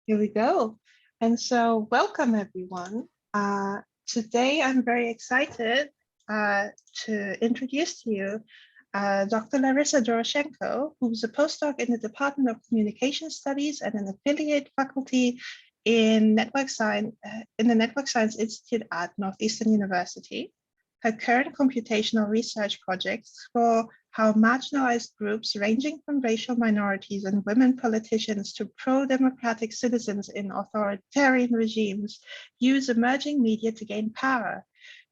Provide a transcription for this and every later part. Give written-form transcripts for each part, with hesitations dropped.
Here we go. And so welcome everyone. Today I'm very excited to introduce to you Dr. Larissa Doroshenko, who's a postdoc in the Department of Communication Studies and an affiliate faculty in the Network Science Institute at Northeastern University. Her current computational research projects explore how marginalized groups ranging from racial minorities and women politicians to pro-democratic citizens in authoritarian regimes use emerging media to gain power.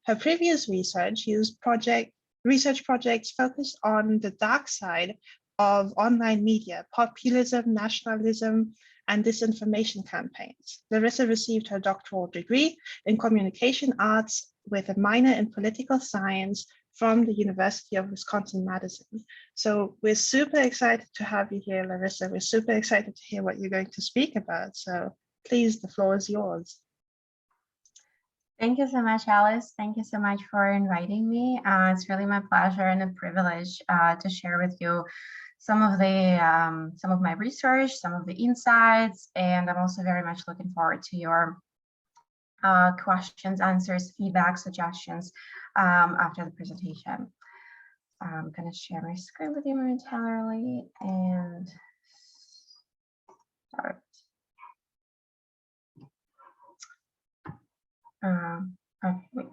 Her previous research projects focused on the dark side of online media, populism, nationalism, and disinformation campaigns. Larissa received her doctoral degree in communication arts with a minor in political science from the University of Wisconsin-Madison. So we're super excited to have you here, Larissa. We're super excited to hear what you're going to speak about. So please, the floor is yours. Thank you so much, Alice. Thank you so much for inviting me. It's really my pleasure and a privilege to share with you some of my research, some of the insights, and I'm also very much looking forward to your questions, answers, feedback, suggestions after the presentation. I'm going to share my screen with you momentarily and start. Oh, wait.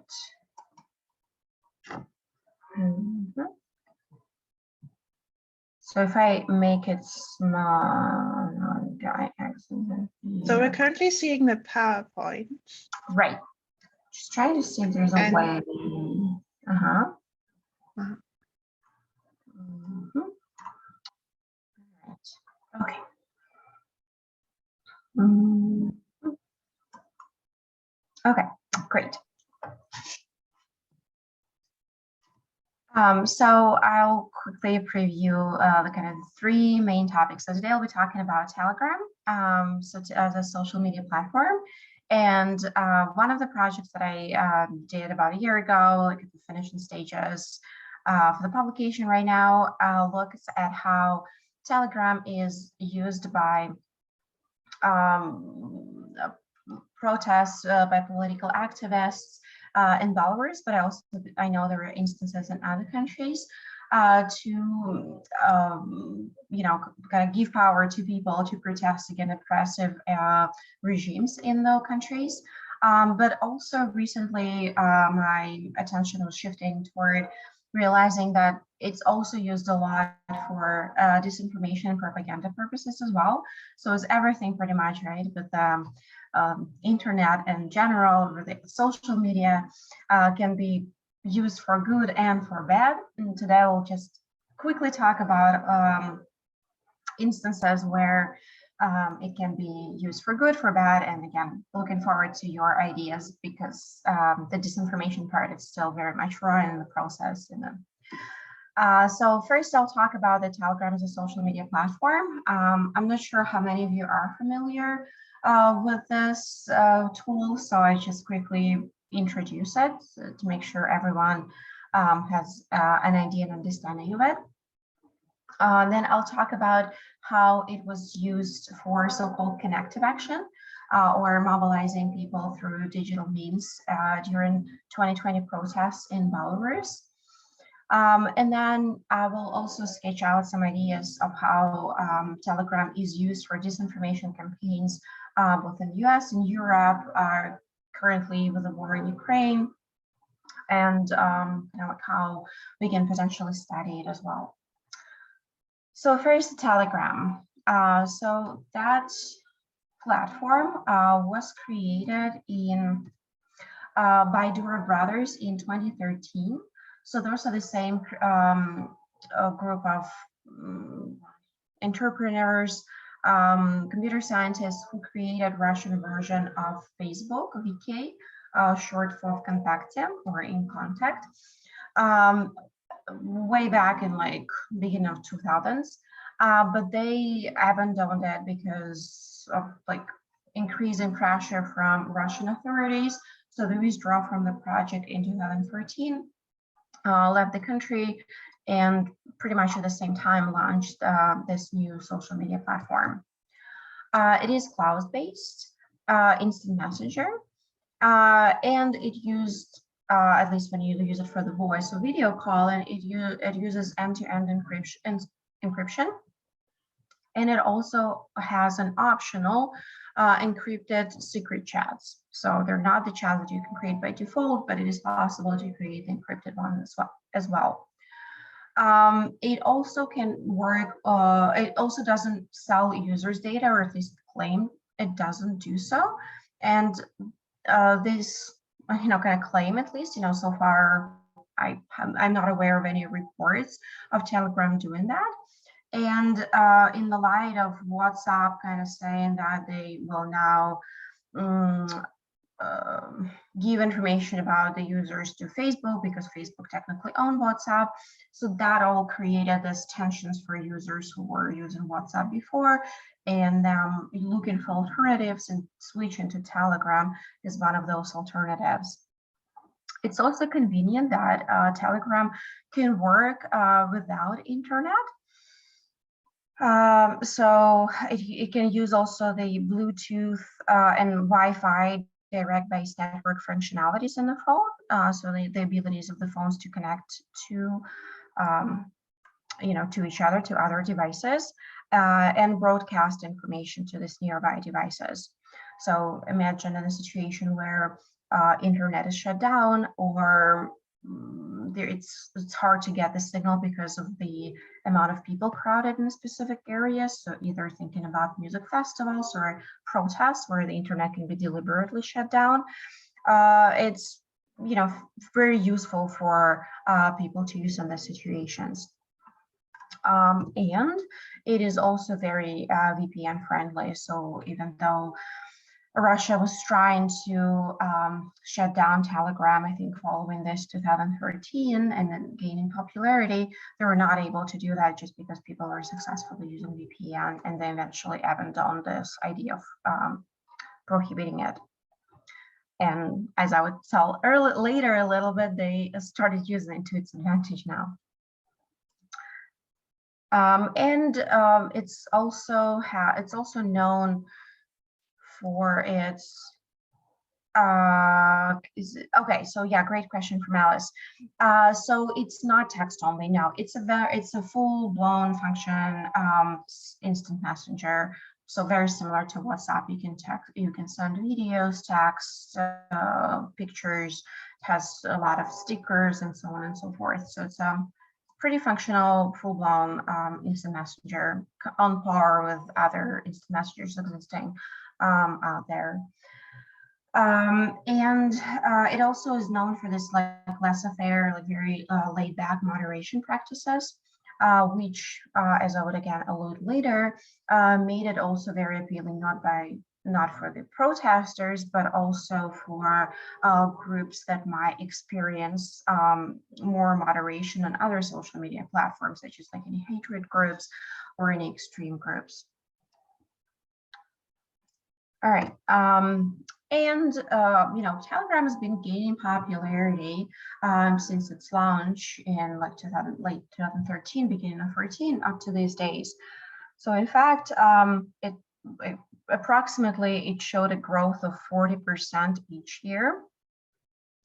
So if I make it small, so we're currently seeing the PowerPoint. Right. Just trying to see if there's a way. Right. Okay. Okay, great. So I'll quickly preview the kind of three main topics. So today I'll be talking about Telegram, as a social media platform. And one of the projects that I did about a year ago, like at the finishing stages for the publication right now, looks at how Telegram is used by protests by political activists in Belarus, but I know there are instances in other countries to kind of give power to people to protest against oppressive regimes in those countries. But also recently, my attention was shifting toward realizing that it's also used a lot for disinformation and propaganda purposes as well. So it's everything pretty much, right? But the internet in general, the social media can be used for good and for bad. And today we'll just quickly talk about instances where it can be used for good, for bad, and again, looking forward to your ideas because the disinformation part is still very much raw in the process. So first, I'll talk about the Telegram as a social media platform. I'm not sure how many of you are familiar with this tool, so I just quickly introduce it to make sure everyone has an idea and understanding of it. Then I'll talk about how it was used for so-called connective action or mobilizing people through digital means during 2020 protests in Belarus. And then I will also sketch out some ideas of how Telegram is used for disinformation campaigns both in the US and Europe, currently with the war in Ukraine, and how we can potentially study it as well. So first, Telegram. So that platform was created by Dura brothers in 2013. So those are the same group of entrepreneurs, computer scientists who created Russian version of Facebook, VK, short for Connective or In Contact, way back in like beginning of 2000s, but they abandoned it because of like increasing pressure from Russian authorities. So they withdrew from the project in 2014. Left the country, and pretty much at the same time launched this new social media platform. It is cloud-based instant messenger, and it used, at least when you use it for the voice or video call, and it uses end-to-end encryption, and it also has an optional encrypted secret chats. So they're not the chats that you can create by default, but it is possible to create the encrypted one as well. It also can work, it also doesn't sell users' data, or at least claim it doesn't do so. And this, kind of claim, at least, so far, I'm not aware of any reports of Telegram doing that. And in the light of WhatsApp kind of saying that they will now give information about the users to Facebook, because Facebook technically owns WhatsApp. So that all created this tensions for users who were using WhatsApp before, and looking for alternatives, and switching to Telegram is one of those alternatives. It's also convenient that Telegram can work without internet. So it can use also the Bluetooth and Wi-Fi direct-based network functionalities in the phone. So the abilities of the phones to connect to, to each other, to other devices, and broadcast information to these nearby devices. So imagine in a situation where internet is shut down, or it's hard to get the signal because of the amount of people crowded in specific areas. So either thinking about music festivals or protests where the internet can be deliberately shut down. It's very useful for people to use in these situations. And it is also very VPN friendly. So even though Russia was trying to shut down Telegram, I think following this 2013, and then gaining popularity, they were not able to do that just because people were successfully using VPN, and they eventually abandoned this idea of prohibiting it. And as I would tell later a little bit, they started using it to its advantage now. It's also known for its okay, so yeah, great question from Alice. So it's not text only. No, it's a full-blown function instant messenger. So very similar to WhatsApp. You can send videos, text, pictures. It has a lot of stickers and so on and so forth. So it's pretty functional, full-blown instant messenger, on par with other instant messengers existing out there. It also is known for this laissez-faire, very laid-back moderation practices, which, as I would again allude later, made it also very appealing not for the protesters, but also for groups that might experience more moderation on other social media platforms, such as any hatred groups or any extreme groups. All right. Telegram has been gaining popularity since its launch in late 2013, beginning of 2014, up to these days. So in fact, approximately it showed a growth of 40% each year.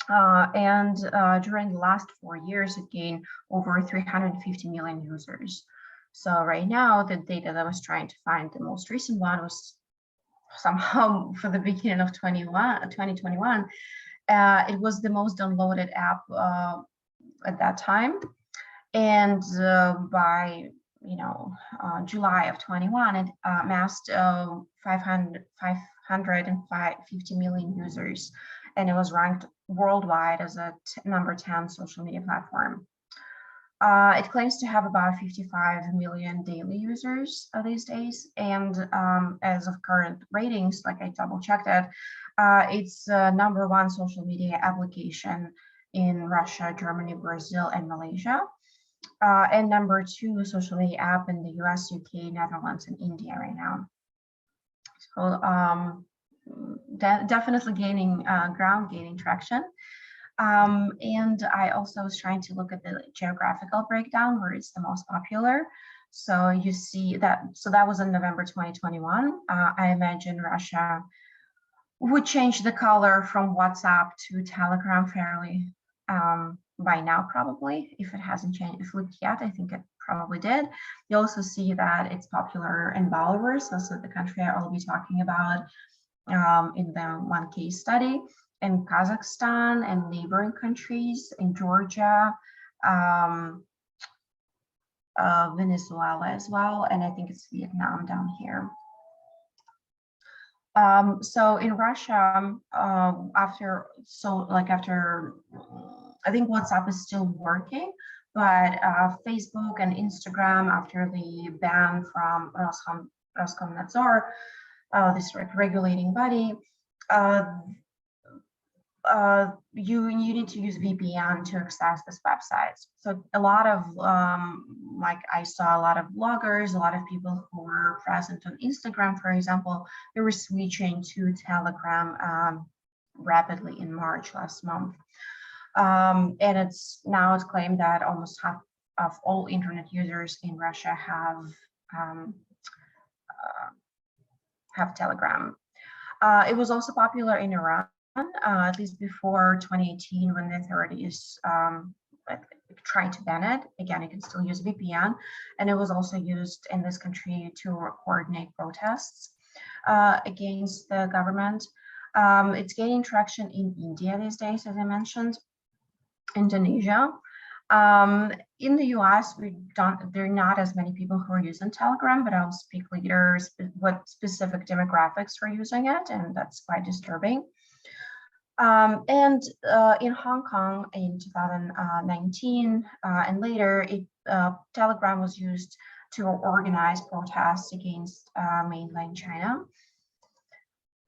During the last 4 years, it gained over 350 million users. So right now, the data that I was trying to find, the most recent one was somehow for the beginning of 2021, it was the most downloaded app at that time. And by July of 21, it amassed 550 million users, and it was ranked worldwide as a number 10 social media platform. It claims to have about 55 million daily users these days, and as of current ratings, like I double checked it, it's number 1 social media application in Russia, Germany, Brazil, and Malaysia, and number 2 social media app in the US, UK, Netherlands, and India right now. So definitely gaining ground, gaining traction. And I also was trying to look at the geographical breakdown, where it's the most popular. So you see that, so that was in November 2021. I imagine Russia would change the color from WhatsApp to Telegram fairly by now, probably, if it hasn't changed, if looked yet. I think it probably did. You also see that it's popular in Belarus, also the country I'll be talking about in the one case study, in Kazakhstan and neighboring countries, in Georgia, Venezuela as well, and I think it's Vietnam down here. So in Russia, after I think WhatsApp is still working, but Facebook and Instagram, after the ban from Roskomnadzor, this regulating body, you need to use VPN to access this website. So a lot of, like I saw a lot of bloggers, a lot of people who were present on Instagram, for example, they were switching to Telegram rapidly in March last month. And it's claimed that almost half of all internet users in Russia have Telegram. It was also popular in Iran, at least before 2018, when the authorities tried to ban it. Again, you can still use VPN, and it was also used in this country to coordinate protests against the government. It's gaining traction in India these days, as I mentioned, Indonesia. In the US, there are not as many people who are using Telegram, but I'll speak later what specific demographics are using it, and that's quite disturbing. And in Hong Kong in 2019 and later, Telegram was used to organize protests against mainland China.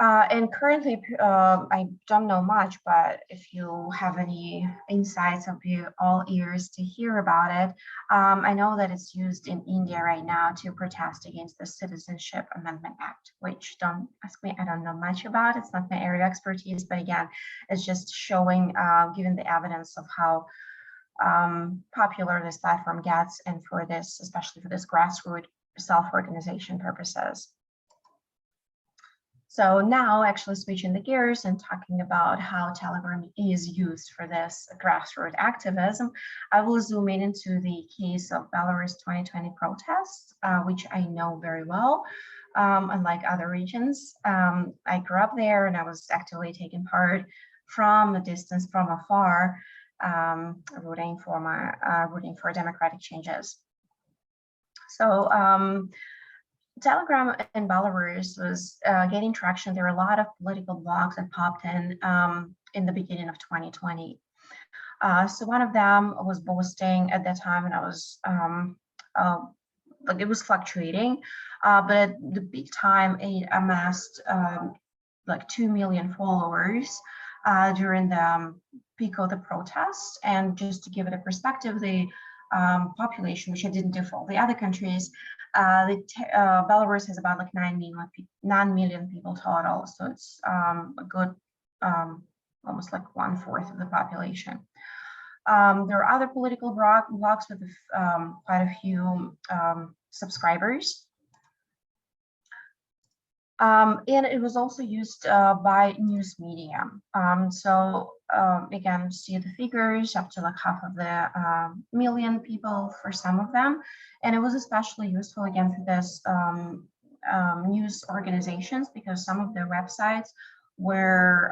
And currently, I don't know much, but if you have any insights, I'll be all ears to hear about it. I know that it's used in India right now to protest against the Citizenship Amendment Act, which, don't ask me, I don't know much about. It's not my area of expertise, but again, it's just showing, given the evidence of how popular this platform gets, and for this, especially for this grassroots self-organization purposes. So now, actually switching the gears and talking about how Telegram is used for this grassroots activism, I will zoom in into the case of Belarus 2020 protests, which I know very well, unlike other regions. I grew up there, and I was actively taking part from a distance, from afar, rooting for democratic changes. So Telegram in Belarus was gaining traction. There were a lot of political blogs that popped in the beginning of 2020. So one of them was boasting at that time, and I was like, it was fluctuating, but at the peak time, it amassed like 2 million followers during the peak of the protests. And just to give it a perspective, the population, which I didn't do for all the other countries, Belarus has about like 9 million people total, so it's a good almost like 1/4 of the population. There are other political blogs with quite a few subscribers. And it was also used by news media. Again, see the figures, up to like half of the million people for some of them. And it was especially useful, again, for this news organizations, because some of their websites were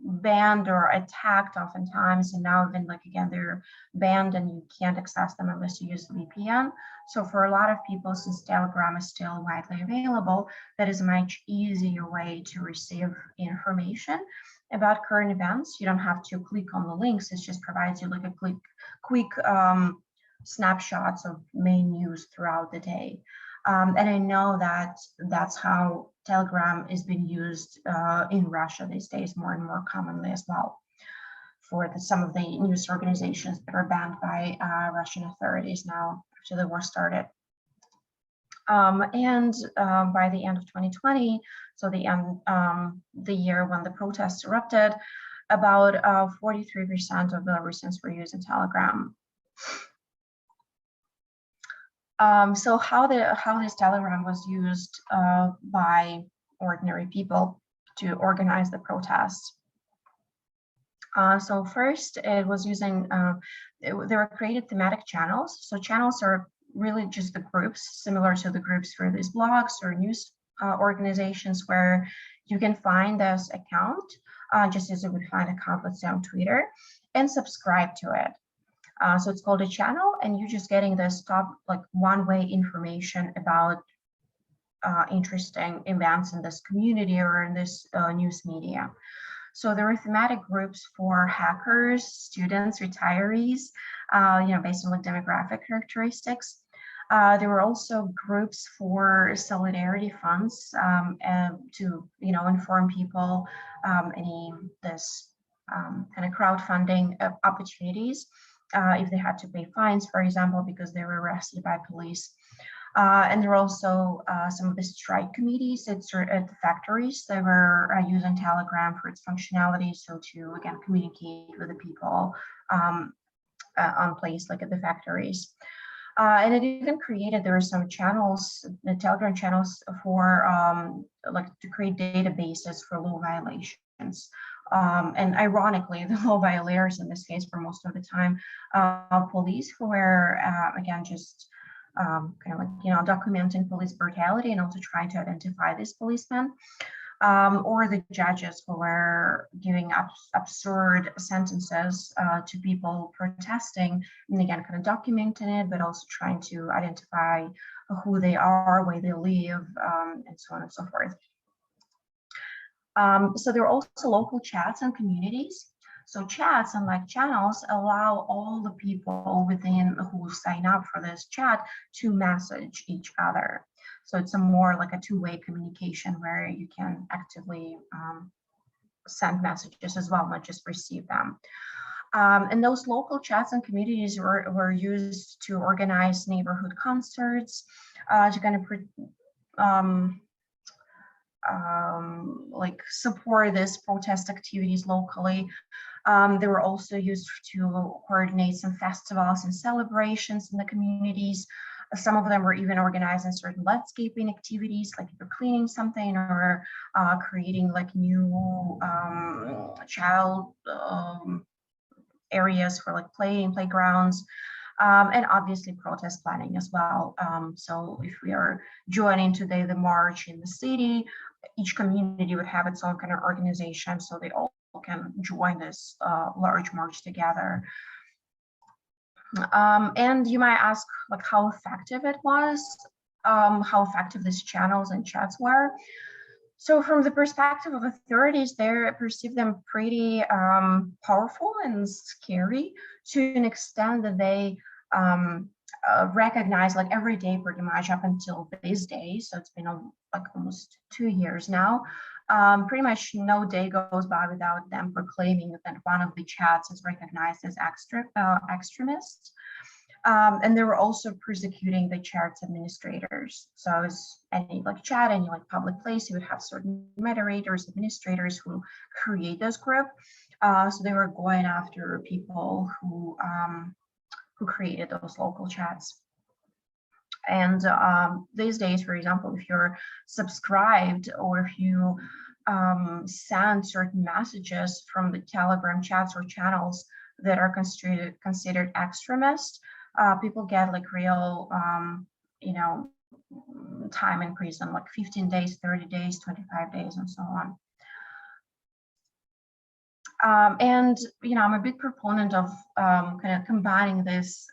banned or attacked oftentimes, and now even, like, again, they're banned and you can't access them unless you use VPN. So for a lot of people, since Telegram is still widely available, that is a much easier way to receive information about current events. You don't have to click on the links. It just provides you like a quick snapshots of main news throughout the day. And I know that that's how Telegram is being used in Russia these days, more and more commonly as well, for some of the news organizations that are banned by Russian authorities now after the war started. And by the end of 2020, so the year when the protests erupted, about 43% of Belarusians were using Telegram. So how this Telegram was used by ordinary people to organize the protests. So first, it was using, there were created thematic channels. So channels are really just the groups, similar to the groups for these blogs or news organizations, where you can find this account, just as you would find an account, let's say on Twitter, and subscribe to it. So it's called a channel, and you're just getting this top, like one-way information about interesting events in this community or in this news media. So there were thematic groups for hackers, students, retirees, based on like demographic characteristics. There were also groups for solidarity funds to, inform people any this kind of crowdfunding opportunities if they had to pay fines, for example, because they were arrested by police. And there are also some of the strike committees at the factories that were using Telegram for its functionality. So to, again, communicate with the people on place, like at the factories. And it even created, there were some channels, the Telegram channels for like to create databases for law violations. And ironically, the law violators in this case, for most of the time, police who were, again, just kind of like, documenting police brutality and also trying to identify these policemen, or the judges who were giving absurd sentences to people protesting, and again, kind of documenting it, but also trying to identify who they are, where they live, and so on and so forth. So there are also local chats and communities. So chats, unlike channels, allow all the people within who sign up for this chat to message each other. So it's a more like a two-way communication where you can actively send messages as well, not just receive them. And those local chats and communities were used to organize neighborhood concerts, to kind of like support these protest activities locally. They were also used to coordinate some festivals and celebrations in the communities. Some of them were even organizing certain landscaping activities, like if you're cleaning something or creating like new child areas for like playgrounds. And obviously protest planning as well. So if we are joining today the march in the city, each community would have its own kind of organization, so they all can join this large march together. And you might ask, like, how effective it was, how effective these channels and chats were. So from the perspective of authorities, they perceive them pretty powerful and scary, to an extent that they recognize, like every day pretty much up until this day, so it's been like almost 2 years now, pretty much no day goes by without them proclaiming that one of the chats is recognized as extremist. And they were also persecuting the chat's administrators. So as any like chat, any like public place, you would have certain moderators, administrators who create this group. So they were going after people who created those local chats. And these days, for example, if you're subscribed or if you send certain messages from the Telegram chats or channels that are considered extremist, people get like real, time in prison, like 15 days, 30 days, 25 days, and so on. And I'm a big proponent of kind of combining this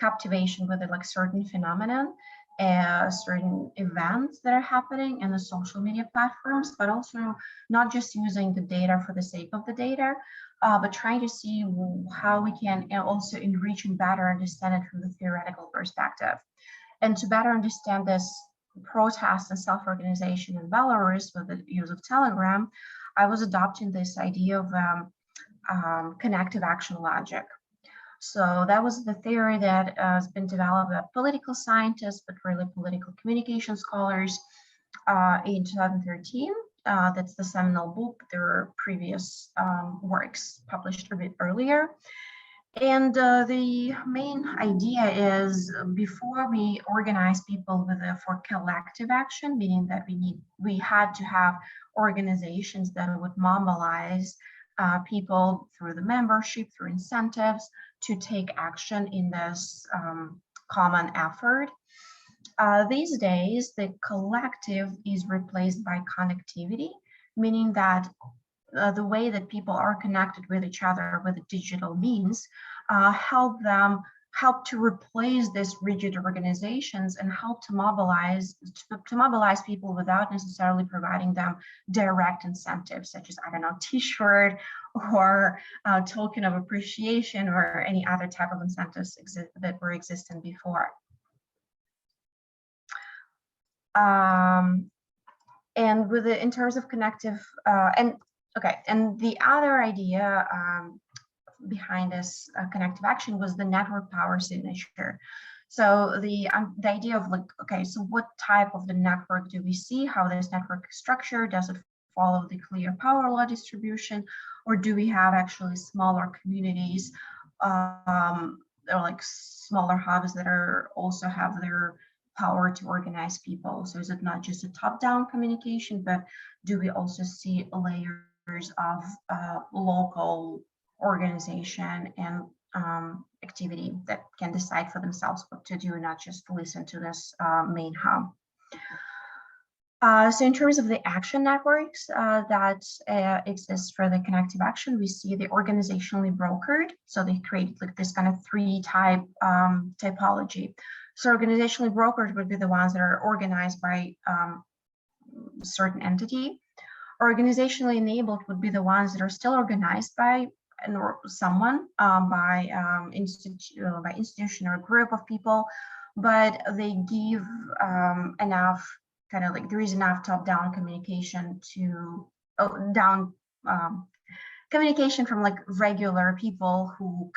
captivation with like certain phenomenon, certain events that are happening in the social media platforms, but also not just using the data for the sake of the data, but trying to see how we can also enrich and better understand it from the theoretical perspective. And to better understand this protest and self-organization in Belarus with the use of Telegram, I was adopting this idea of connective action logic. So that was the theory that has been developed by political scientists, but really political communication scholars in 2013. That's the seminal book. There were previous works published a bit earlier. And the main idea is before we organize people for collective action, meaning that we had to have organizations that would mobilize people through the membership, through incentives to take action in this common effort. These days, the collective is replaced by connectivity, meaning that the way that people are connected with each other with digital means help to replace these rigid organizations and help to mobilize people without necessarily providing them direct incentives such as, I don't know, t-shirt or token of appreciation or any other type of incentives that were existing before. And in terms of connective and the other idea behind this connective action was the network power signature. So the idea of so what type of the network do we see? How this network is structured? Does it follow the clear power law distribution, or do we have actually smaller communities or like smaller hubs that also have their power to organize people? So is it not just a top-down communication, but do we also see layers of local organization and activity that can decide for themselves what to do, not just listen to this main hub? So in terms of the action networks that exist for the connective action, we see the organizationally brokered. So they create like this kind of three-type typology. So organizationally brokered would be the ones that are organized by a certain entity. Organizationally enabled would be the ones that are still organized by someone, by institution or group of people, but they give enough there is enough top-down communication to communication from like regular people who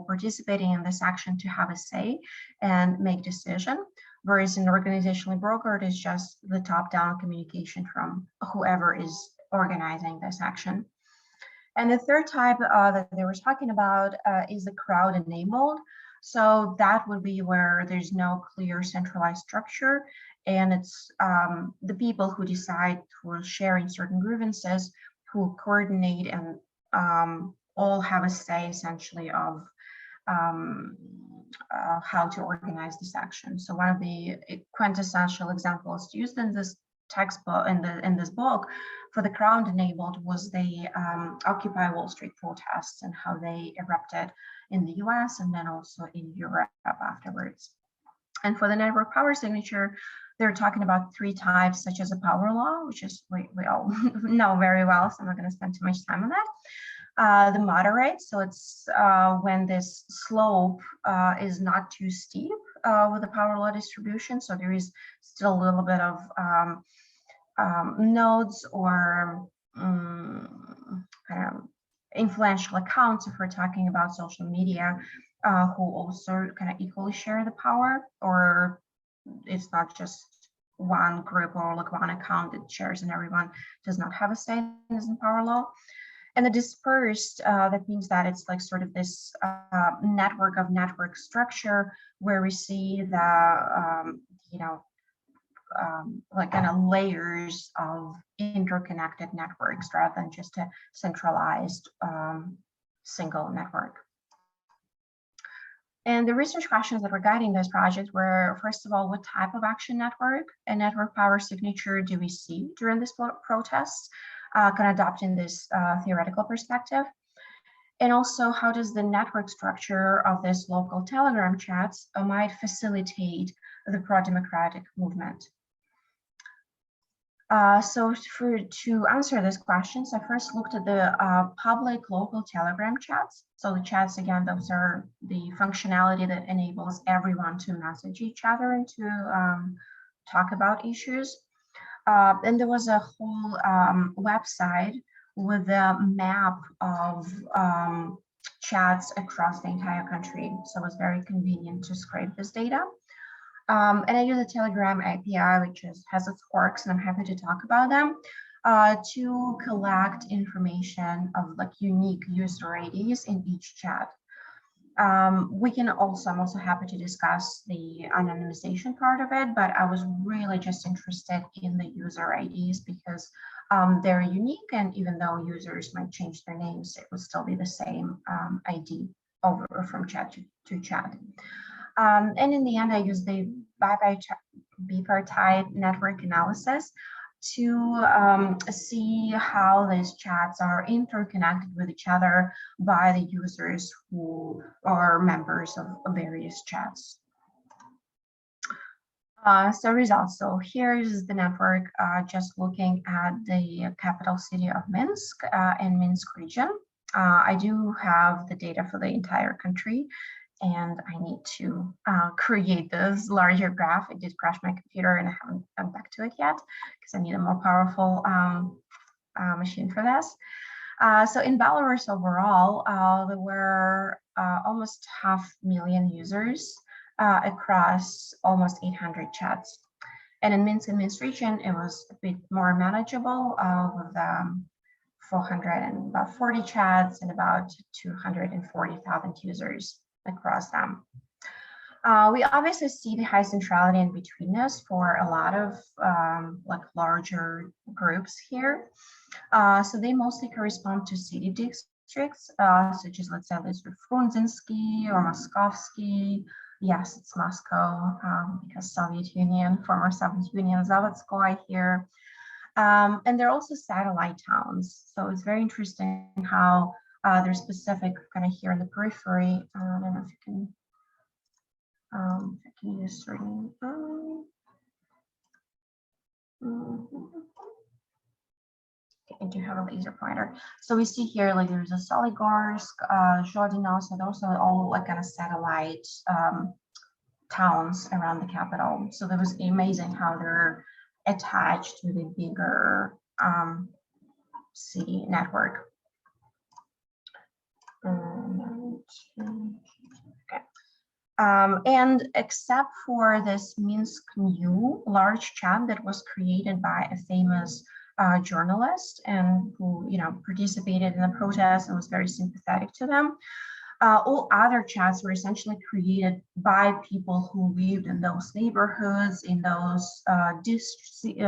participating in this action to have a say and make decision, whereas in organizationally brokered is just the top-down communication from whoever is organizing this action. And the third type that they were talking about is the crowd-enabled. So that would be where there's no clear centralized structure, and it's the people who decide, who are sharing certain grievances, who coordinate and all have a say essentially of how to organize this action. So one of the quintessential examples used in this textbook, in this book, for the crowd-enabled was the Occupy Wall Street protests and how they erupted in the US and then also in Europe afterwards. And for the network power signature, they're talking about three types, such as a power law, which is we all know very well, so I'm not going to spend too much time on that. The moderate, so it's when this slope is not too steep with the power law distribution, so there is still a little bit of nodes or influential accounts, if we're talking about social media, who also kind of equally share the power, or it's not just one group or like one account that shares and everyone does not have a say in this power law. And the dispersed, that means that it's like sort of this network of network structure where we see the, like kind of layers of interconnected networks rather than just a centralized single network. And the research questions that were guiding this project were, first of all, what type of action network and network power signature do we see during this protests, kind of adopting this theoretical perspective? And also, how does the network structure of this local Telegram chats might facilitate the pro-democratic movement? So to answer these questions, I first looked at the public local Telegram chats. So the chats, again, those are the functionality that enables everyone to message each other and to talk about issues. And there was a whole website with a map of chats across the entire country. So it was very convenient to scrape this data. And I use a Telegram API, which has its quirks, and I'm happy to talk about them, to collect information of like unique user IDs in each chat. I'm also happy to discuss the anonymization part of it, but I was really just interested in the user IDs because they're unique, and even though users might change their names, it would still be the same ID over from chat to chat. And in the end, I used the bipartite network analysis to see how these chats are interconnected with each other by the users who are members of various chats. So results. So here is the network just looking at the capital city of Minsk and Minsk region. I do have the data for the entire country, and I need to create this larger graph. It did crash my computer and I haven't gone back to it yet because I need a more powerful machine for this. So in Belarus overall, there were almost 500,000 users across almost 800 chats. And in Minsk and Minsk region, it was a bit more manageable with 440 chats and about 240,000 users across them. We obviously see the high centrality in betweenness for a lot of like larger groups here. So they mostly correspond to city districts, such as, let's say, this Frunzinsky or Moskovsky. Yes, it's Moscow because Soviet Union, former Soviet Union, Zavodskoy here. And they're also satellite towns. So it's very interesting how they're specific kind of here in the periphery. I don't know if you can use certain. I do have a laser pointer. So we see here, like there's a Soligorsk, Zhodino, so those are all like kind of satellite towns around the capital. So that was amazing how they're attached to the bigger city network. Okay. And except for this Minsk New large chat that was created by a famous journalist and who, participated in the protest and was very sympathetic to them, all other chats were essentially created by people who lived in those neighborhoods, in those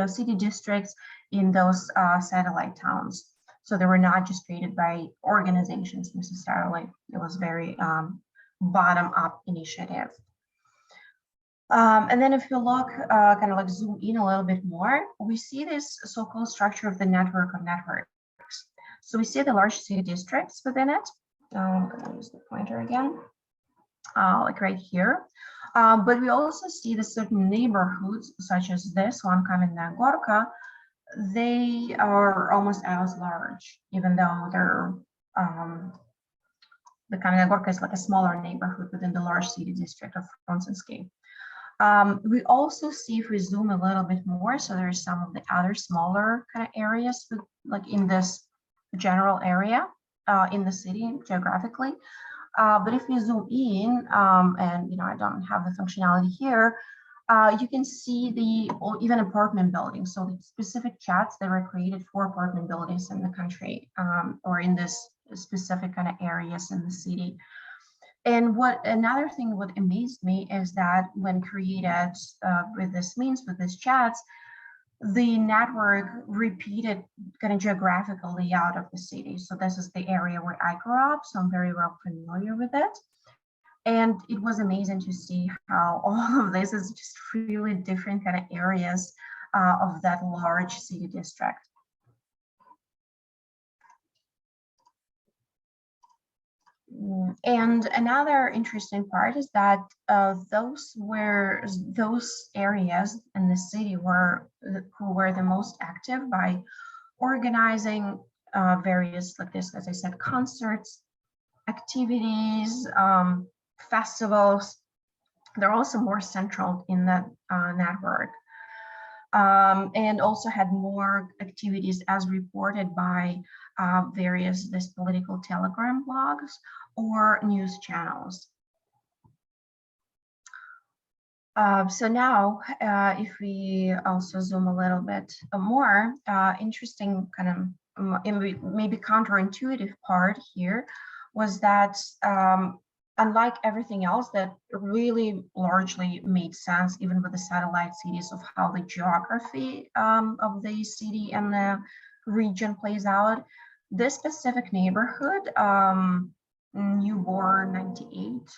city districts, in those satellite towns. So they were not just created by organizations necessarily. It was very bottom-up initiative. And then if you look, kind of like zoom in a little bit more, we see this so-called structure of the network of networks. So we see the large city districts within it. I'm going to use the pointer again, like right here. But we also see the certain neighborhoods, such as this one, Kamenная Gorka. They are almost as large, even though they're the Kamenная Gorka is like a smaller neighborhood within the large city district of Frunzinsky. We also see, if we zoom a little bit more, so there's some of the other smaller kind of areas, with, like in this general area in the city geographically. But if we zoom in, and I don't have the functionality here, you can see even apartment buildings. So the specific chats that were created for apartment buildings in the country, or in this specific kind of areas in the city. And another thing what amazed me is that when created with this means, with these chats, the network repeated kind of geographical layout of the city. So this is the area where I grew up, so I'm very well familiar with it. And it was amazing to see how all of this is just really different kind of areas of that large city district. And another interesting part is that those areas in the city who were the most active by organizing various, like this, as I said, concerts, activities, festivals. They're also more central in that network. And also had more activities as reported by various political telegram blogs or news channels. So now, if we also zoom a little bit more, interesting kind of maybe counterintuitive part here was that unlike everything else that really largely made sense, even with the satellite cities, of how the geography of the city and the region plays out, this specific neighborhood, Newborn 98,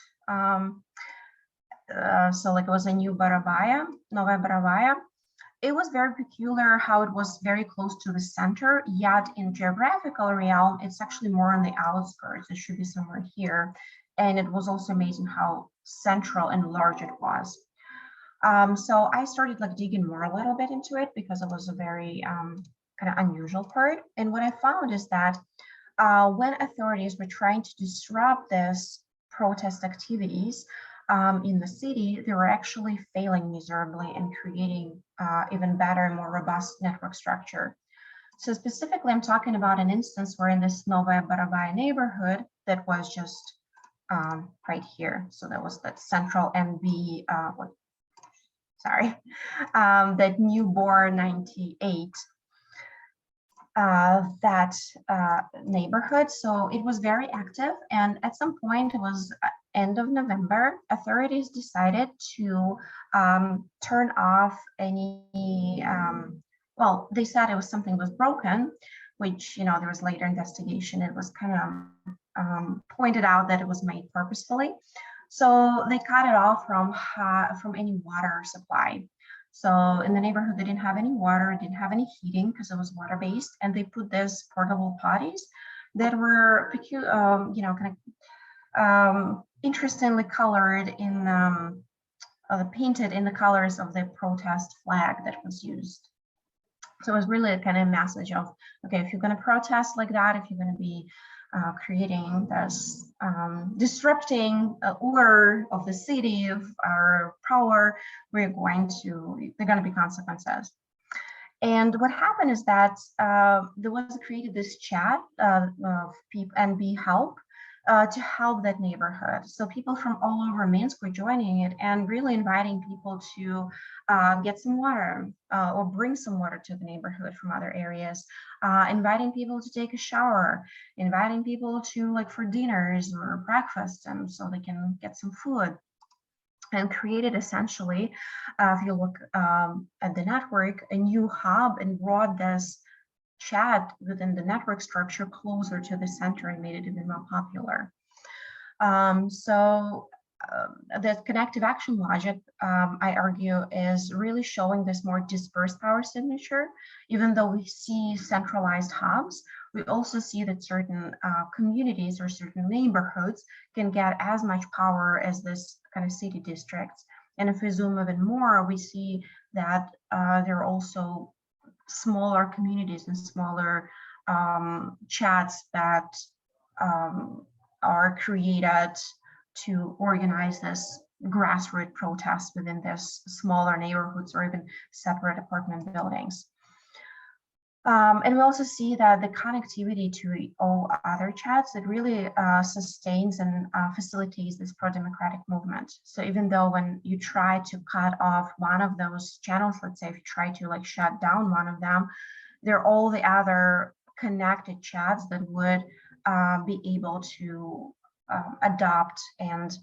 so like it was a New Baravaya, Nova Baravaya. It was very peculiar how it was very close to the center, yet in geographical realm, it's actually more on the outskirts. It should be somewhere here. And it was also amazing how central and large it was. So I started like digging more a little bit into it because it was a very kind of unusual part. And what I found is that when authorities were trying to disrupt this protest activities, in the city, they were actually failing miserably and creating even better and more robust network structure. So specifically, I'm talking about an instance where in this Nova Baravaya neighborhood that was just right here. So that was that central NB, that Newborn 98, that neighborhood. So it was very active. And at some point, it was end of November, authorities decided to turn off any, well, they said it was something was broken, which, you know, there was later investigation. It was kind of pointed out that it was made purposefully. So they cut it off from any water supply. So in the neighborhood, they didn't have any water, didn't have any heating because it was water-based, and they put these portable potties that were, you know, kind of interestingly colored in, painted in the colors of the protest flag that was used. So it was really a kind of message of, okay, if you're going to protest like that, if you're going to be creating this disrupting order of the city, of our power, there are going to be consequences. And what happened is that there was created this chat of people and be help to help that neighborhood. So people from all over Minsk were joining it and really inviting people to get some water or bring some water to the neighborhood from other areas, inviting people to take a shower, inviting people to like for dinners or breakfast, and so they can get some food. And created essentially, if you look at the network, a new hub, and brought this chat within the network structure closer to the center and made it even more popular. So the connective action logic, I argue, is really showing this more dispersed power signature. Even though we see centralized hubs, we also see that certain communities or certain neighborhoods can get as much power as this kind of city districts. And if we zoom even more, we see that there are also smaller communities and smaller chats that are created to organize this grassroots protests within this smaller neighborhoods or even separate apartment buildings. And we also see that the connectivity to all other chats, it really sustains and facilitates this pro-democratic movement. So even though when you try to cut off one of those channels, let's say if you try to like shut down one of them, there are all the other connected chats that would be able to adopt and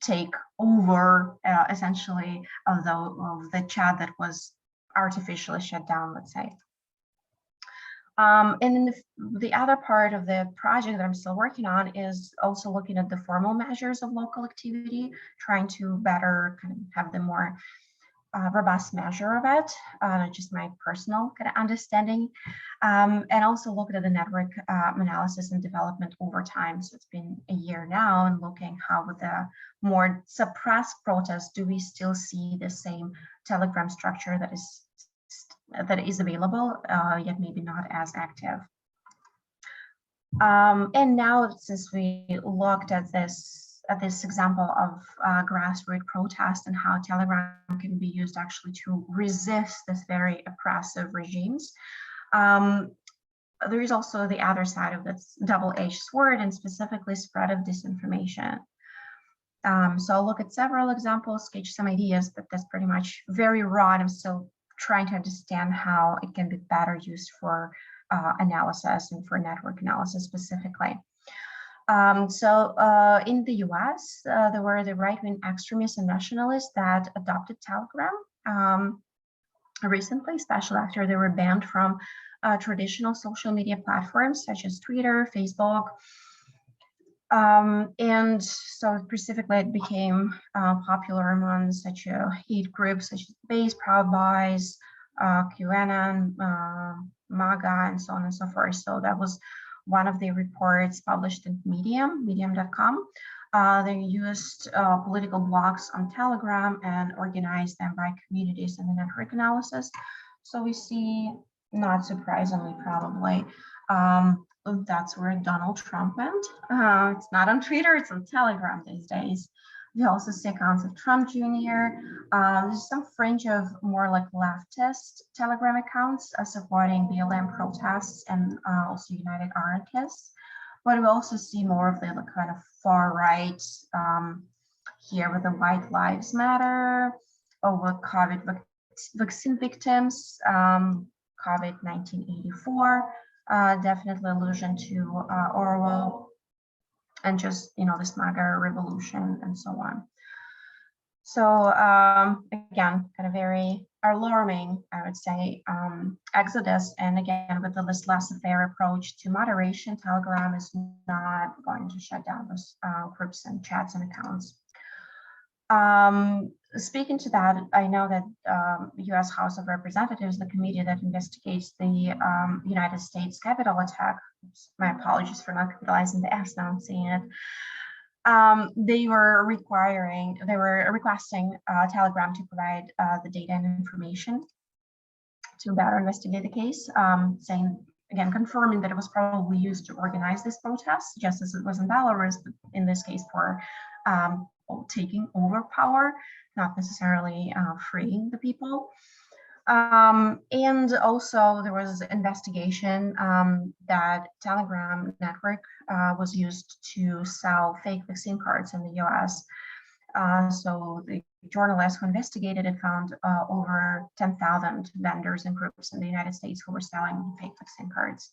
take over essentially of the chat that was artificially shut down, let's say. And then the other part of the project that I'm still working on is also looking at the formal measures of local activity, trying to better kind of have the more robust measure of it, just my personal kind of understanding, and also looking at the network analysis and development over time. So it's been a year now, and looking how with the more suppressed protests, do we still see the same telegram structure that is available, yet maybe not as active. And now, since we looked at this example of grassroots protest and how Telegram can be used actually to resist this very oppressive regimes, there is also the other side of this double-edged sword, and specifically spread of disinformation. So I'll look at several examples, sketch some ideas, but that's pretty much very raw, and I'm still trying to understand how it can be better used for analysis and for network analysis specifically. In the US, there were the right-wing extremists and nationalists that adopted Telegram recently, especially after they were banned from traditional social media platforms such as Twitter, Facebook. And so specifically it became popular among such hate groups such as Base, Proud Boys, QAnon, MAGA, and so on and so forth. So that was one of the reports published in medium.com. They used political blogs on Telegram and organized them by communities in the network analysis. So we see, not surprisingly probably, that's where Donald Trump went. It's not on Twitter, it's on Telegram these days. We also see accounts of Trump Jr. There's some fringe of more like leftist Telegram accounts supporting BLM protests and also United Anarchists. But we also see more of the kind of far right here with the White Lives Matter, over COVID vaccine victims, COVID 1984, definitely allusion to Orwell, and just, this MAGA revolution and so on. So again, kind of very alarming, I would say, exodus. And again, with this laissez-faire approach to moderation, Telegram is not going to shut down those groups and chats and accounts. Speaking to that, I know that U.S. House of Representatives, the committee that investigates the United States Capitol attack, my apologies for not capitalizing the S, now I'm saying it, they were requesting Telegram to provide the data and information to better investigate the case, saying, again, confirming that it was probably used to organize this protest, just as it was in Belarus, but in this case for taking over power, not necessarily freeing the people. And also there was investigation that Telegram network was used to sell fake vaccine cards in the US. So the journalists who investigated it found over 10,000 vendors and groups in the United States who were selling fake vaccine cards.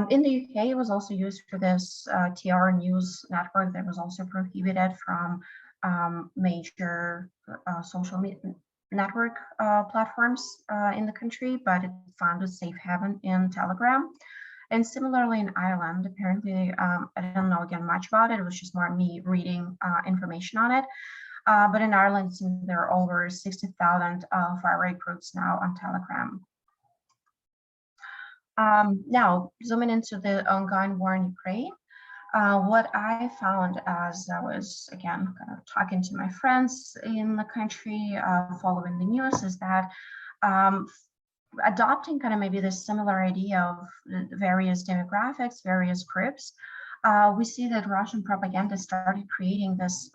In the UK, it was also used for this TR news network that was also prohibited from major social media network platforms in the country, but it found a safe haven in Telegram. And similarly in Ireland, apparently, I don't know again much about it, it was just more me reading information on it. But in Ireland, there are over 60,000 far-right groups now on Telegram. Now, zooming into the ongoing war in Ukraine, what I found as I was, again, kind of talking to my friends in the country, following the news, is that adopting kind of maybe this similar idea of various demographics, various groups, we see that Russian propaganda started creating this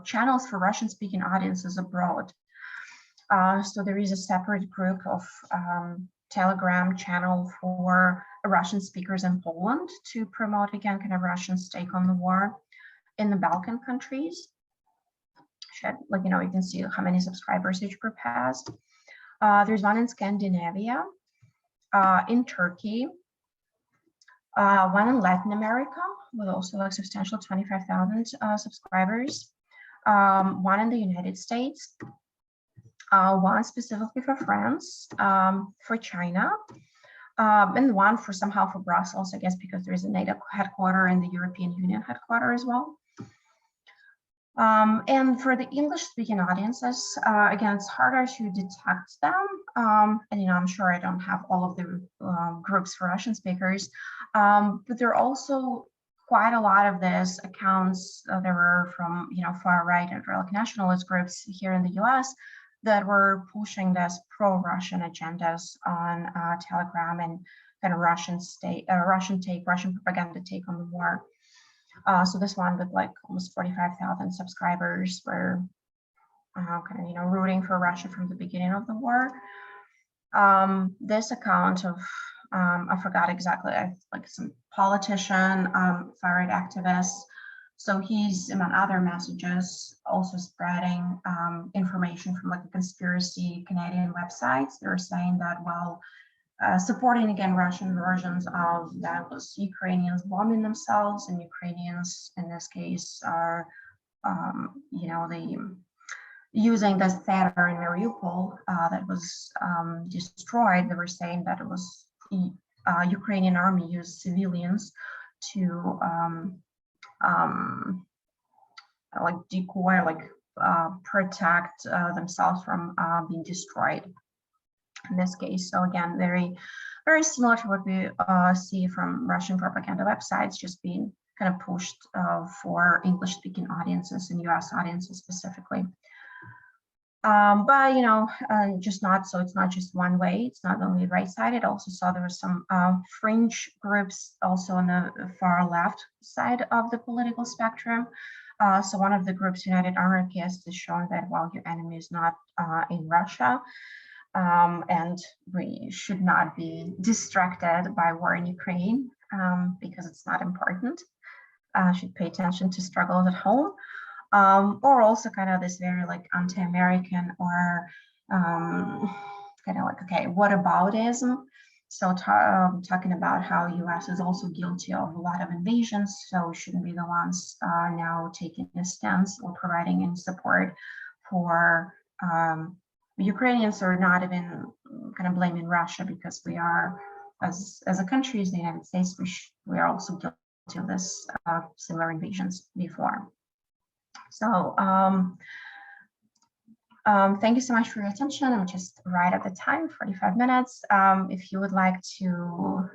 channels for Russian-speaking audiences abroad. So there is a separate group of Telegram channel for Russian speakers in Poland to promote, again, kind of Russia's take on the war in the Balkan countries. Like, you can see how many subscribers each group has. There's one in Scandinavia, in Turkey, one in Latin America with also like substantial 25,000 subscribers, one in the United States, one specifically for France, for China, and one for Brussels, I guess, because there is a NATO headquarter and the European Union headquarter as well. And for the English-speaking audiences, again, it's harder to detect them. And I'm sure I don't have all of the groups for Russian speakers, but there are also quite a lot of these accounts that were from far-right and like nationalist groups here in the U.S. that were pushing this pro-Russian agendas on Telegram and kind of Russian propaganda take on the war. So this one with like almost 45,000 subscribers were kind of rooting for Russia from the beginning of the war. This account of I forgot exactly, like some politician, far-right activist. So he's, among other messages, also spreading information from like a conspiracy Canadian websites. They're saying that, well, supporting again Russian versions of that was Ukrainians bombing themselves, and Ukrainians in this case are, you know, using this theater in Mariupol that was destroyed. They were saying that it was Ukrainian army used civilians to like decoy, like protect themselves from being destroyed in this case. So again, very similar to what we see from Russian propaganda websites, just being kind of pushed for English-speaking audiences and US audiences specifically. But you know, just not so. It's not just one way. It's not only right side. It also saw there were some fringe groups also on the far left side of the political spectrum. So one of the groups, United Anarchists, is showing that while your enemy is not in Russia, and we should not be distracted by war in Ukraine because it's not important. Should pay attention to struggles at home. Or also kind of this very like anti-American or kind of like, okay, whataboutism. So talking about how US is also guilty of a lot of invasions, so we shouldn't be the ones now taking a stance or providing any support for Ukrainians, or not even kind of blaming Russia, because we are, as a country, as the United States, we are also guilty of this similar invasions before. So thank you so much for your attention. I'm just right at the time, 45 minutes. If you would like to,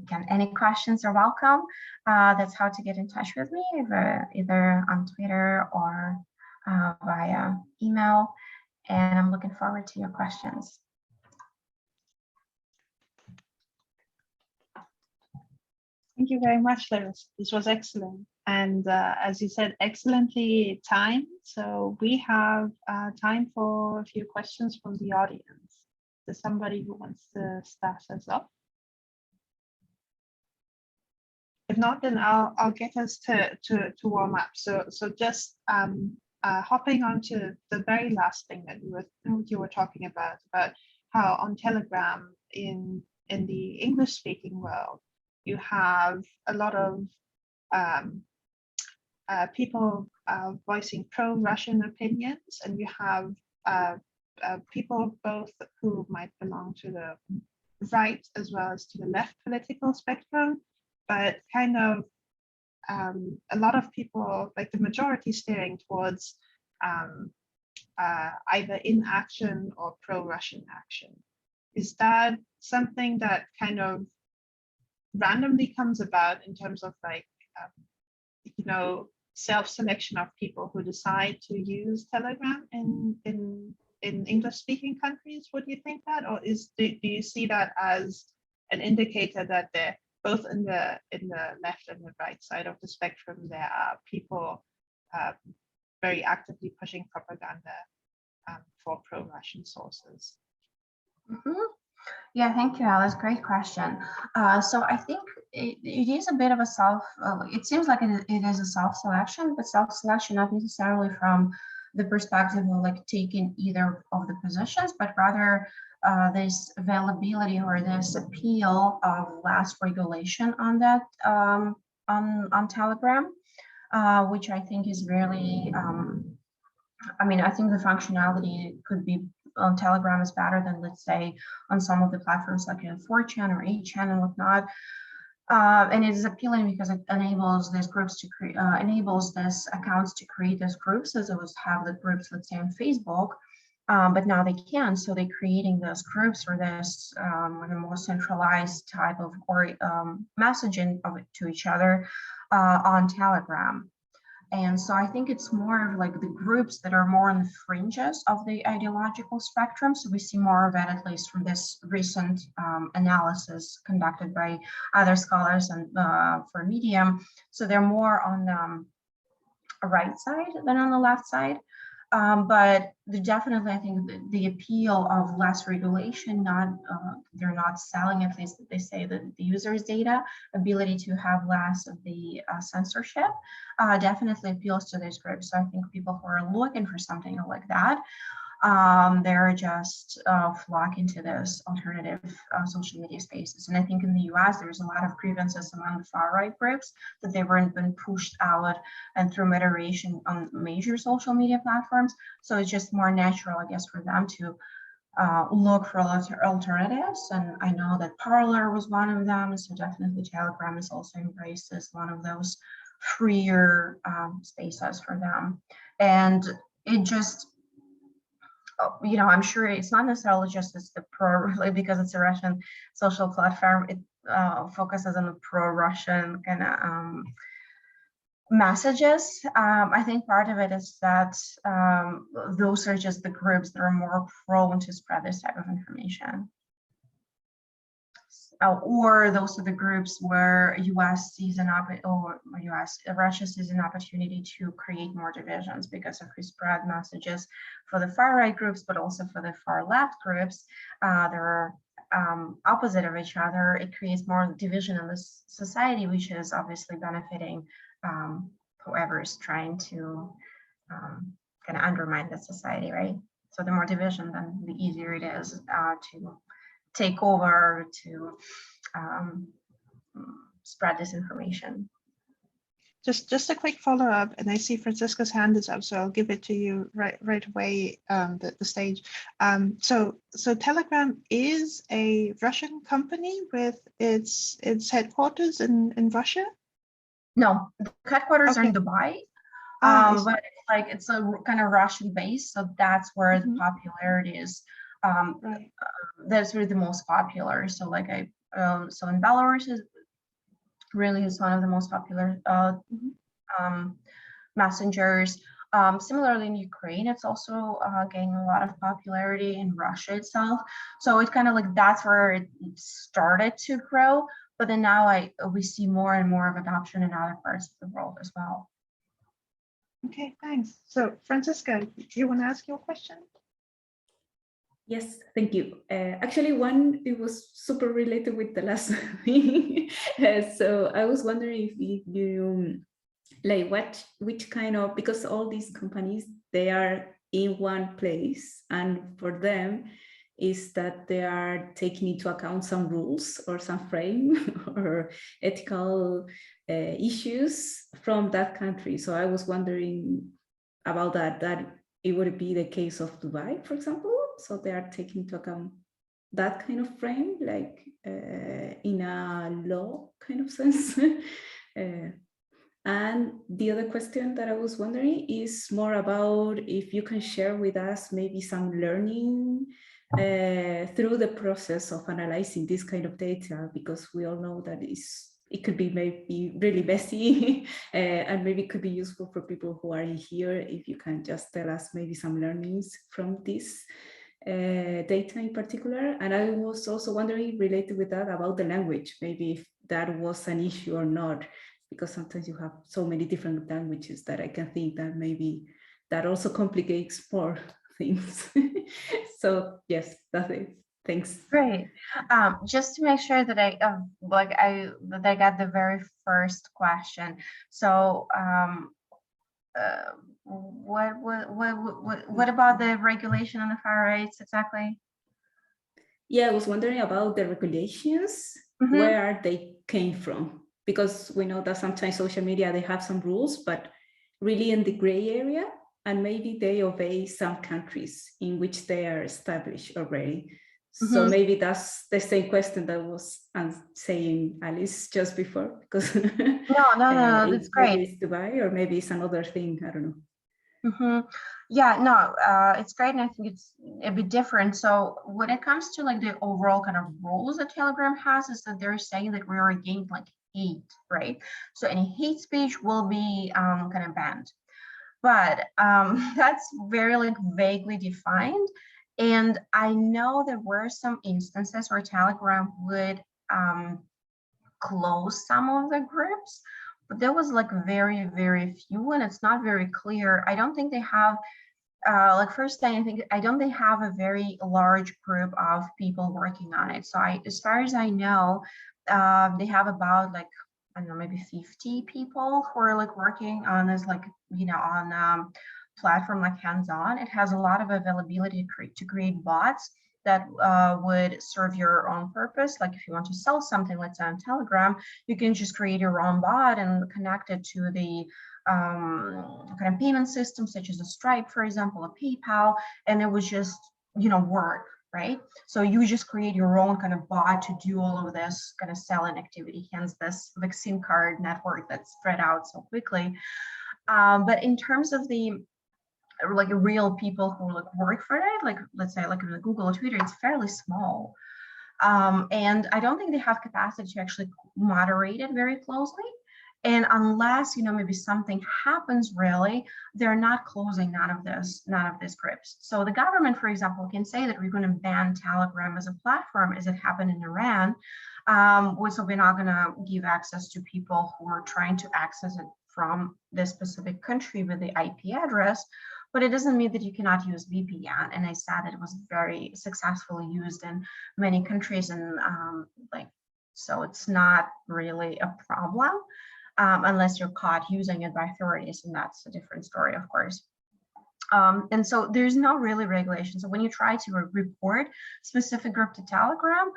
again, any questions are welcome. That's how to get in touch with me, either on Twitter or via email. And I'm looking forward to your questions. Thank you very much, Larissa. This was excellent. And as you said, excellently timed. So we have time for a few questions from the audience. Is there somebody who wants to start us off? If not, then I'll get us to warm up. So just hopping on to the very last thing that you were talking about how on Telegram in the English-speaking world, you have a lot of people voicing pro-Russian opinions, and you have people both who might belong to the right as well as to the left political spectrum, but kind of a lot of people, like the majority, steering towards either inaction or pro-Russian action. Is that something that kind of randomly comes about in terms of like, you know, self-selection of people who decide to use Telegram in English-speaking countries? Would you think that, or do you see that as an indicator that they're both in the left and the right side of the spectrum, there are people very actively pushing propaganda for pro-Russian sources? Mm-hmm. Yeah, thank you, Alice. Great question. So I think it is a bit of a it seems like it is a self-selection, but self-selection not necessarily from the perspective of like taking either of the positions, but rather this availability or this appeal of less regulation on that on Telegram, which I think is really, I mean, I think the functionality could be on Telegram is better than, let's say, on some of the platforms like 4chan or 8chan and whatnot. And it is appealing because it enables these groups to create, enables this accounts to create those groups, as it was have the groups, let's say, on Facebook. But now they can, so they're creating those groups or this a more centralized type of messaging of it to each other on Telegram. And so I think it's more of like the groups that are more on the fringes of the ideological spectrum. So we see more of it, at least from this recent analysis conducted by other scholars and for Medium. So they're more on the right side than on the left side. But definitely, I think the appeal of less regulation, they're not selling, at least they say that the user's data, ability to have less of the censorship, definitely appeals to these groups. So I think people who are looking for something like that they're just flocking to this alternative social media spaces. And I think in the US, there's a lot of grievances among far-right groups that they weren't been pushed out and through moderation on major social media platforms. So it's just more natural, I guess, for them to look for alternatives. And I know that Parler was one of them. So definitely Telegram is also embraced as one of those freer spaces for them. And it just, I'm sure it's not necessarily just as the because it's a Russian social platform. It focuses on the pro-Russian kind of messages. I think part of it is that those are just the groups that are more prone to spread this type of information. Or those are the groups where Russia sees an opportunity to create more divisions because if we spread messages for the far right groups, but also for the far left groups, they're opposite of each other. It creates more division in this society, which is obviously benefiting whoever is trying to kind of undermine the society, right? So the more division, then the easier it is to take over, to spread disinformation. Just a quick follow-up, and I see Francisca's hand is up, so I'll give it to you right away, the stage. So Telegram is a Russian company with its headquarters in Russia? No, the headquarters are in Dubai, but it's a kind of Russian base, so that's where the popularity is. Right. That's really the most popular. So so in Belarus is one of the most popular messengers. Similarly in Ukraine, it's also gaining a lot of popularity in Russia itself. So it's kind of like that's where it started to grow. But then now we see more and more of adoption in other parts of the world as well. Okay, thanks. So Francisca, do you want to ask your question? Yes, thank you. Actually, it was super related with the last thing. So I was wondering if you, which kind of, because all these companies, they are in one place, and for them is that they are taking into account some rules or some frame or ethical issues from that country. So I was wondering about that it would be the case of Dubai, for example. So they are taking into account that kind of frame, like in a law kind of sense. And the other question that I was wondering is more about if you can share with us maybe some learning through the process of analyzing this kind of data, because we all know that it could be maybe really messy and maybe it could be useful for people who are in here. If you can just tell us maybe some learnings from this data in particular. And I was also wondering, related with that, about the language, maybe if that was an issue or not, because sometimes you have so many different languages that I can think that maybe that also complicates more things. So yes, that's it. Thanks. Great. Just to make sure that I got the very first question. So what about the regulation on the far rights exactly? Yeah, I was wondering about the regulations, where they came from, because we know that sometimes social media, they have some rules, but really in the gray area, and maybe they obey some countries in which they are established already. So maybe that's the same question that was saying Alice just before, because no, that's great. Maybe it's Dubai, or maybe it's another thing, I don't know. Yeah, no, it's great, and I think it's a bit different. So when it comes to like the overall kind of rules that Telegram has, is that they're saying that we're against like hate, right? So any hate speech will be kind of banned, but that's very like vaguely defined. And I know there were some instances where Telegram would close some of the groups, but there was like very, very few, and it's not very clear. I don't think they have, first thing, I don't think they have a very large group of people working on it. So as far as I know, they have about like, I don't know, maybe 50 people who are like working on this, like, on platform like hands-on. It has a lot of availability to create bots that would serve your own purpose. Like if you want to sell something, let's say on Telegram, you can just create your own bot and connect it to the kind of payment system, such as a Stripe, for example, a PayPal, and it would just, work, right? So you just create your own kind of bot to do all of this kind of selling activity, hence this vaccine card network that's spread out so quickly. But in terms of the like real people who like work for it, like let's say like in Google or Twitter, it's fairly small. And I don't think they have capacity to actually moderate it very closely. And unless, maybe something happens really, they're not closing none of these groups. So the government, for example, can say that we're going to ban Telegram as a platform, as it happened in Iran. So we're not going to give access to people who are trying to access it from this specific country with the IP address. But it doesn't mean that you cannot use VPN. And I said that it was very successfully used in many countries, and so it's not really a problem. Unless you're caught using it by authorities, and that's a different story, of course. And so there's no really regulation. So when you try to report specific group to Telegram,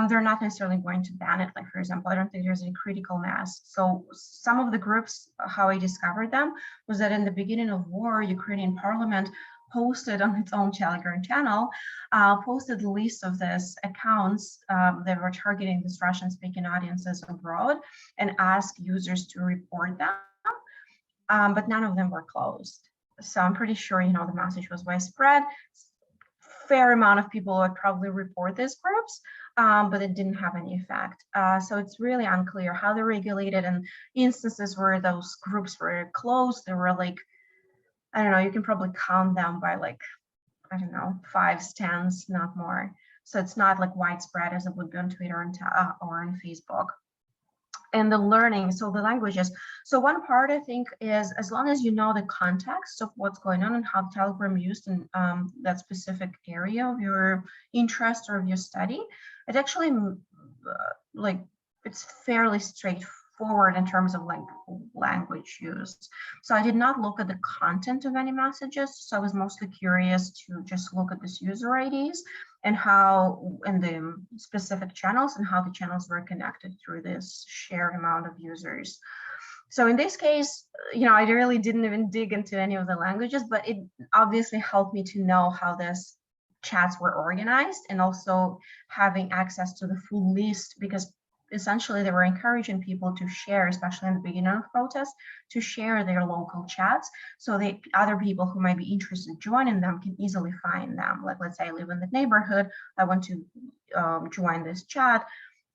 they're not necessarily going to ban it. Like, for example, I don't think there's any critical mass. So some of the groups, how I discovered them was that in the beginning of war, Ukrainian parliament posted on its own Telegram channel, posted the list of these accounts that were targeting these Russian-speaking audiences abroad and asked users to report them, but none of them were closed. So I'm pretty sure, the message was widespread. Fair amount of people would probably report these groups, but it didn't have any effect. So it's really unclear how they're regulated, and instances where those groups were closed, there were like, I don't know, you can probably count them by like, I don't know, 5s, 10s, not more. So it's not like widespread as it would be on Twitter or on Facebook. And the learning, so the languages. So one part I think is, as long as you know the context of what's going on and how Telegram used in that specific area of your interest or of your study, it actually it's fairly straightforward in terms of like language used. So I did not look at the content of any messages. So I was mostly curious to just look at these user IDs and how in the specific channels and how the channels were connected through this shared amount of users. So in this case, I really didn't even dig into any of the languages, but it obviously helped me to know how this chats were organized, and also having access to the full list, because essentially they were encouraging people to share, especially in the beginning of protests, to share their local chats, so that other people who might be interested in joining them can easily find them. Like, let's say I live in the neighborhood, I want to join this chat,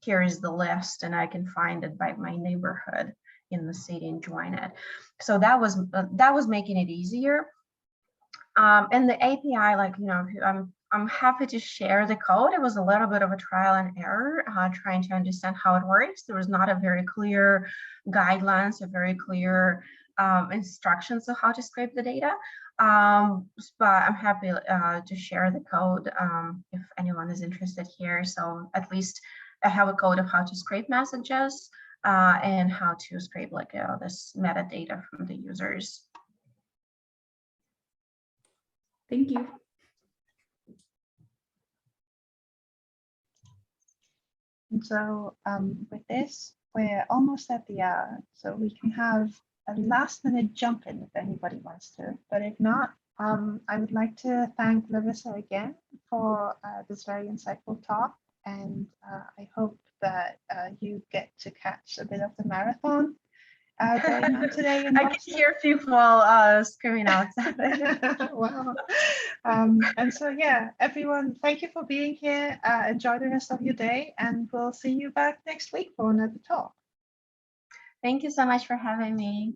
here is the list, and I can find it by my neighborhood in the city and join it. So that was making it easier. And the API, like, I'm happy to share the code. It was a little bit of a trial and error, trying to understand how it works. There was not a very clear guidelines, or very clear instructions of how to scrape the data. But I'm happy to share the code if anyone is interested here. So at least I have a code of how to scrape messages and how to scrape like this metadata from the users. Thank you. And so with this, we're almost at the hour, so we can have a last minute jump in if anybody wants to. But if not, I would like to thank Larissa again for this very insightful talk. And I hope that you get to catch a bit of the marathon going on today in Boston. I can hear people screaming outside. Wow. And so, yeah, everyone, thank you for being here. Enjoy the rest of your day, and we'll see you back next week for another talk. Thank you so much for having me.